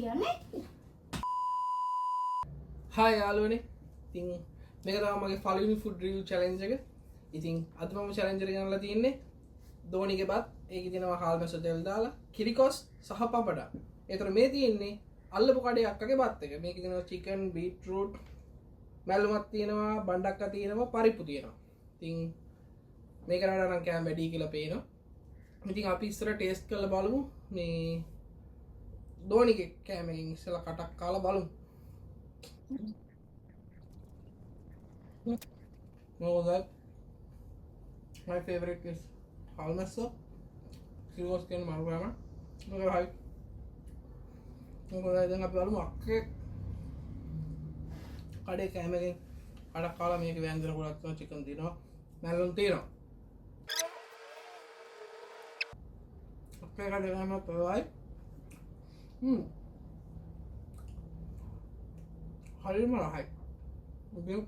කියන්නේ? හායි යාළුවනේ. ඉතින් මේක තමයි මගේ පළවෙනි ෆුඩ් රිවිව් චැලෙන්ජ් එක. ඉතින් අද මම චැලෙන්ජ් එක ගන්නලා තින්නේ ධෝනිගේ බත්. ඒකේ තියෙනවා හාල්මැස්සො තෙල් දාලා කිරිකොස් සහ පපඩා. ඒතර මේ තියෙන්නේ අල්ලපු කඩේ අක්කගේ බත් එක. මේකේ තියෙනවා චිකන්, බීට්රූට්, මැල්ලුමක් තියෙනවා, බණ්ඩක්ක තියෙනවා, පරිප්පු තියෙනවා. ඉතින් මේක නඩ නම් කෑම වැඩි කියලා පේනවා. ඉතින් අපි ඉස්සර ටේස්ට් කරලා බලමු මේ ධෝනිගේ කෑමෙන් ඉස්සලා කටක් කාලා බලමු. No, that my favorite is halmassa. Kilos can marugama. Okay, hi. Okay, then අපි බලමු අක්කේ කඩේ කෑමකින් කඩක් කාලා මේක ව්‍යංජන ගොඩක් තියෙනවා, චිකන් තියෙනවා, මැල්ලුම් තියෙනවා. අක්කේ කඩේ කෑම තමයි. හරිම රහයි. ඉතින්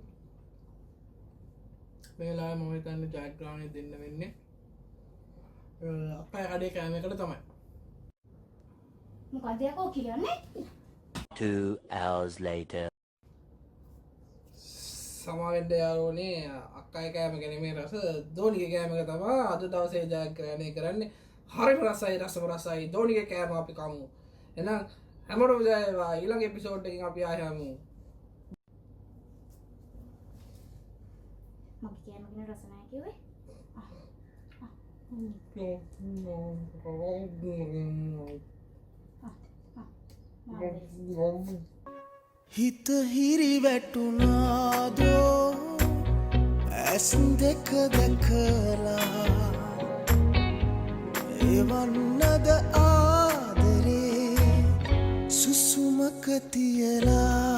මේලා මම හිතන්නේ ජයග්‍රහණය දෙන්න වෙන්නේ අපේ කඩේ කෑමකට තමයි. මොකද යකෝ කියන්නේ? 2 hours later. සමාවෙන්න යාළුවනේ අක්කයි කෑම ගැනීමේ රස ධෝනිගේ කෑම එක තමයි අද දවසේ ජයග්‍රහණය කරන්නේ. හරිම රසයි, රසම රසයි. ධෝනිගේ කෑම අපි කමු. එහෙනම් හැමෝටම ජය වේවා. ඊළඟ එපිසෝඩ් එකකින් අපි ආයෙ හමු. මගේ කෑම ගැන රස නැහැ කිව්වේ? හිත හිරි වැටුනාදෝ ඇස් දෙක දැකලා එවන්නද ආදරේ සුසුමක තියලා